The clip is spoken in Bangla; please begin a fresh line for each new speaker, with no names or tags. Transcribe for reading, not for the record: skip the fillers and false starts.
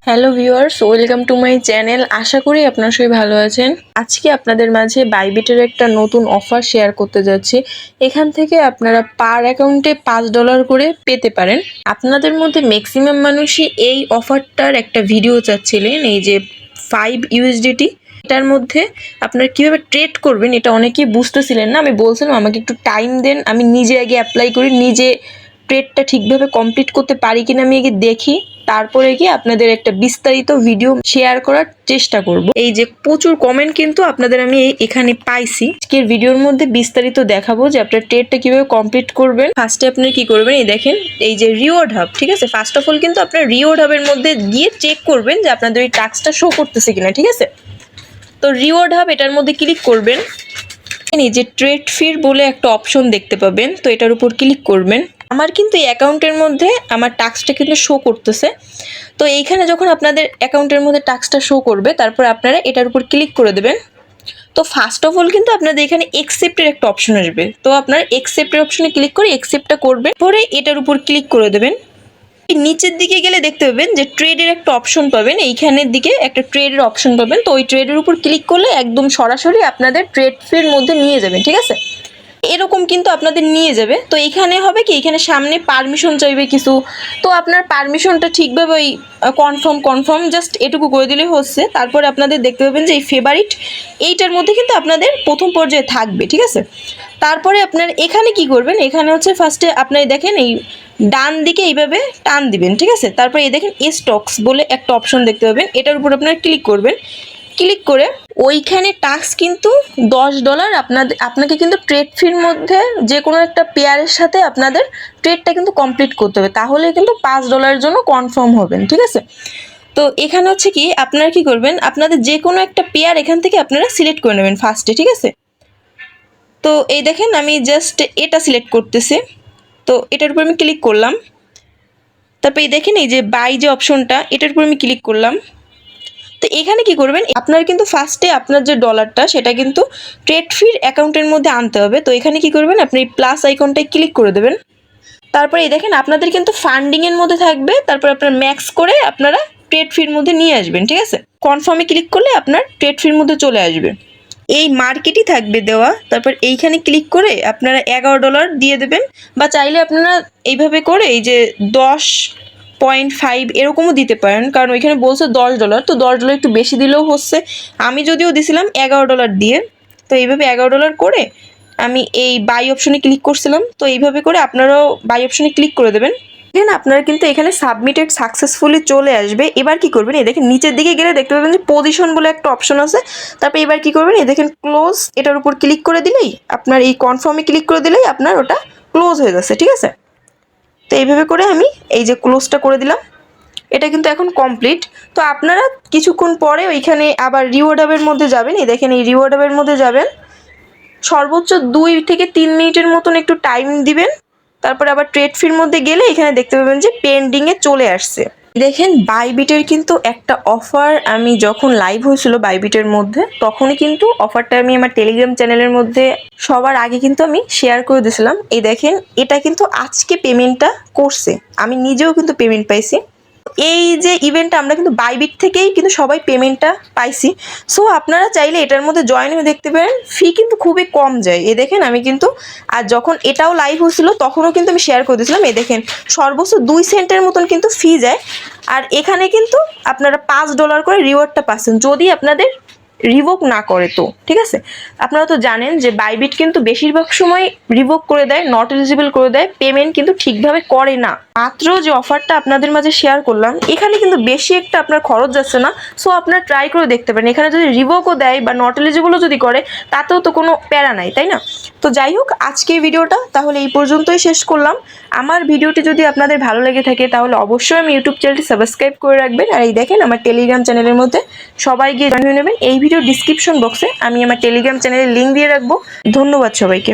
Hello viewers, welcome to my channel. আশা করি আপনারা সবাই ভালো আছেন। আজকে আপনাদের মাঝে বাইবিটের একটা নতুন অফার শেয়ার করতে যাচ্ছি। এখান থেকে আপনারা পার অ্যাকাউন্টে $5 করে পেতে পারেন। আপনাদের মধ্যে ম্যাক্সিমাম মানুষই এই অফারটার একটা ভিডিও চাচ্ছিলেন, এই যে 5 USDT। এটার মধ্যে আপনারা কীভাবে ট্রেড করবেন এটা অনেকেই বুঝতেছিলেন না। আমি বলছিলাম আমাকে একটু টাইম দেন, আমি নিজে আগে অ্যাপ্লাই করি, নিজে ট্রেডটা ঠিকভাবে কমপ্লিট করতে পারি কিনা আমি আগে দেখি, তারপরে গিয়ে আপনাদের একটা বিস্তারিত ভিডিও শেয়ার করার চেষ্টা করব। এই যে প্রচুর কমেন্ট কিন্তু আপনাদের আমি এখানে পাইছি। আজকের ভিডিওর মধ্যে বিস্তারিত দেখাবো যে আপনার ট্রেডটা কিভাবে কমপ্লিট করবেন। ফার্স্টে আপনারা কি করবেন, এই দেখেন এই যে রিওয়ার্ড হাব, ঠিক আছে। ফার্স্ট অফ অল কিন্তু আপনার রিওয়ার্ড হাবের মধ্যে গিয়ে চেক করবেন যে আপনাদের এই টাস্কটা শো করতেছে কিনা, ঠিক আছে। তো রিওয়ার্ড হাব এটার মধ্যে ক্লিক করবেন। এই যে ট্রেড ফির বলে একটা অপশন দেখতে পাবেন, তো এটার উপর ক্লিক করবেন। আমার কিন্তু এই অ্যাকাউন্টের মধ্যে আমার টাস্কটা কিন্তু শো করতেছে। তো এইখানে যখন আপনাদের অ্যাকাউন্টের মধ্যে টাস্কটা শো করবে, তারপর আপনারা এটার উপর ক্লিক করে দেবেন। তো ফার্স্ট অফ অল কিন্তু আপনাদের এখানে অ্যাকসেপ্টের একটা অপশন আসবে, তো আপনার অ্যাকসেপ্টের অপশনে ক্লিক করে অ্যাকসেপ্টটা করবেন, পরে এটার উপর ক্লিক করে দেবেন। নিচের দিকে গেলে দেখতে পাবেন যে ট্রেডের একটা অপশন পাবেন, এইখানের দিকে একটা ট্রেডের অপশন পাবেন। তো ওই ট্রেডের উপর ক্লিক করলে একদম সরাসরি আপনাদের ট্রেড ফির মধ্যে নিয়ে যাবেন, ঠিক আছে। এরকম কিন্তু আপনাদের নিয়ে যাবে। তো এখানে হবে কি, এখানে সামনে পারমিশন চাইবে কিছু, তো আপনার পারমিশনটা ঠিকভাবে ওই কনফার্ম জাস্ট এটুকু করে দিলে হচ্ছে। তারপরে আপনাদের দেখতে পাবেন যে এই ফেভারিট এইটার মধ্যে কিন্তু আপনাদের প্রথম পর্যায়ে থাকবে, ঠিক আছে। তারপরে আপনার এখানে কি করবেন, এখানে হচ্ছে ফার্স্টে আপনার দেখেন এই ডান দিকে এইভাবে টান দিবেন, ঠিক আছে। তারপরে এই দেখেন স্টকস বলে একটা অপশন দেখতে পাবেন, এটার উপর আপনারা ক্লিক করবেন। ক্লিক করে ওইখানে টাস্ক কিন্তু $10 আপনাকে কিন্তু ট্রেড ফির মধ্যে যে কোনো একটা পেয়ারের সাথে আপনাদের ট্রেডটা কিন্তু কমপ্লিট করতে হবে, তাহলে কিন্তু $5 জন্য কনফার্ম হবেন, ঠিক আছে। তো এখানে হচ্ছে কি আপনারা কি করবেন, আপনাদের যে কোনো একটা পেয়ার এখান থেকে আপনারা সিলেক্ট করে নেবেন ফার্স্টে, ঠিক আছে। তো এই দেখেন আমি জাস্ট এটা সিলেক্ট করতেছি, তো এটার উপর আমি ক্লিক করলাম। তারপর এই দেখেন এই যে বাই যে অপশনটা, এটার উপর আমি ক্লিক করলাম। তো এখানে কি করবেন, আপনার কিন্তু ফার্স্টে আপনার যে ডলারটা সেটা কিন্তু ট্রেড ফির অ্যাকাউন্টের মধ্যে আনতে হবে। তো এখানে কি করবেন, আপনি এই প্লাস আইকনটায় ক্লিক করে দেবেন। তারপরে এই দেখেন আপনাদের কিন্তু ফান্ডিংয়ের মধ্যে থাকবে, তারপর আপনার ম্যাক্স করে আপনারা ট্রেড ফির মধ্যে নিয়ে আসবেন, ঠিক আছে। কনফার্মে ক্লিক করলে আপনার ট্রেড ফির মধ্যে চলে আসবে, এই মার্কেটই থাকবে দেওয়া। তারপর এইখানে ক্লিক করে আপনারা $11 দিয়ে দেবেন, বা চাইলে আপনারা এইভাবে করে এই যে 10.5 এরকমও দিতে পারেন, কারণ ওইখানে বলছে $10, তো $10 একটু বেশি দিলেও হচ্ছে। আমি যদিও দিছিলাম $11 দিয়ে, তো এইভাবে $11 করে আমি এই বাই অপশনে ক্লিক করছিলাম। তো এইভাবে করে আপনারাও বাই অপশনে ক্লিক করে দেবেন। দেখেন আপনারা কিন্তু এখানে সাবমিটেড সাকসেসফুলি চলে আসবে। এবার কি করবেন, এই দেখেন নিচের দিকে গেলে দেখতে পাবেন যে পজিশন বলে একটা অপশন আছে। তারপর এবার কি করবেন, এই দেখেন ক্লোজ, এটার উপর ক্লিক করে দিলেই আপনার এই কনফার্মে ক্লিক করে দিলেই আপনার ওটা ক্লোজ হয়ে যাচ্ছে, ঠিক আছে। তো এইভাবে করে আমি এই যে ক্লোজটা করে দিলাম, এটা কিন্তু এখন কমপ্লিট। তো আপনারা কিছুক্ষণ পরে ওইখানে আবার রিওয়ার্ড হাবের মধ্যে যাবেন, এই দেখেন এই রিওয়ার্ড হাবের মধ্যে যাবেন, সর্বোচ্চ 2 থেকে 3 মিনিটের মতন একটু টাইম দিবেন। তারপর আবার ট্রেড ফির মধ্যে গেলে এখানে দেখতে পাবেন যে পেন্ডিংয়ে চলে আসছে। দেখেন বাইবিটের কিন্তু একটা অফার, আমি যখন লাইভ হয়েছিল বাইবিটের মধ্যে তখনই কিন্তু অফারটা আমি আমার টেলিগ্রাম চ্যানেলের মধ্যে সবার আগে কিন্তু আমি শেয়ার করে দিয়েছিলাম। এই দেখেন এটা কিন্তু আজকে পেমেন্টটা করছে, আমি নিজেও কিন্তু পেমেন্ট পাইছি। এই যে ইভেন্টটা আমরা কিন্তু বাইবিট থেকেই কিন্তু সবাই পেমেন্টটা পাইছি। সো আপনারা চাইলে এটার মধ্যে জয়েন হয়ে দেখতে পারেন, ফি কিন্তু খুবই কম যায়। এ দেখেন আমি কিন্তু আর যখন এটাও লাইভ হয়েছিল তখনও কিন্তু আমি শেয়ার করে দিয়েছিলাম, এই দেখেন সর্বোচ্চ 2 সেন্টের মতন কিন্তু ফি যায়। আর এখানে কিন্তু আপনারা $5 করে রিওয়ার্ডটা পাচ্ছেন যদি আপনাদের রিভোক না করে, তো ঠিক আছে। আপনারা তো জানেন যে বাইবিট কিন্তু বেশিরভাগ সময় রিভোক করে দেয়, নট এলিজিবল করে দেয়, পেমেন্ট কিন্তু ঠিকভাবে করে না। মাত্র যে অফারটা আপনাদের মাঝে শেয়ার করলাম এখানে কিন্তু বেশি একটা আপনার খরচ যাচ্ছে না। সো আপনারা ট্রাই করে দেখতে পারেন, এখানে যদি রিভোকও দেয় বা নট এলিজিবলও যদি করে তাতেও তো কোনো প্যারা নাই, তাই না। তো যাই হোক আজকে ভিডিওটা তাহলে এই পর্যন্তই শেষ করলাম। আমার ভিডিওটি যদি আপনাদের ভালো লেগে থাকে তাহলে অবশ্যই আমি ইউটিউব চ্যানেলটি সাবস্ক্রাইব করে রাখবেন। আর এই দেখেন আমার টেলিগ্রাম চ্যানেলের মধ্যে সবাই গিয়ে জয়েন হয়ে নেবেন। এই ভিডিও ডিসক্রিপশন বক্সে আমি আমার টেলিগ্রাম চ্যানেলের লিঙ্ক দিয়ে রাখবো। ধন্যবাদ সবাইকে।